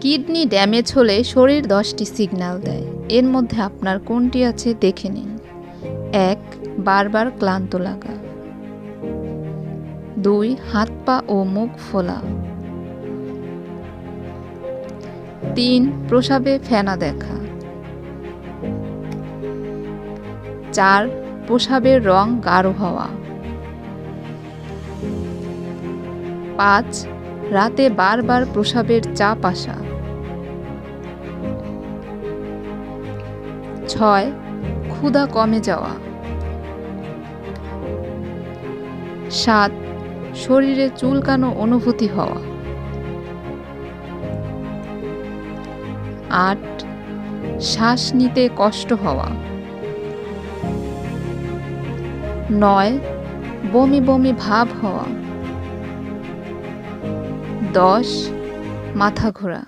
Kidney damage হলে শরীর 10টি সিগন্যাল দেয়। এর মধ্যে আপনার কোনটি আছে দেখে নিন। 1. বারবার ক্লান্ত লাগা। 2. হাত পা ও মুখ ফোলা। 3. প্রস্রাবে ফেনা দেখা। 4. প্রস্রাবের রং গাঢ় হওয়া। 5. রাতে বারবার প্রস্রাবের চাপ আসা। 6. ক্ষুধা কমে যাওয়া। 7. শরীরে চুলকানো অনুভূতি হওয়া। 8. শ্বাস নিতে কষ্ট হওয়া। 9. বমি বমি ভাব হওয়া। 10. মাথা ঘোরা।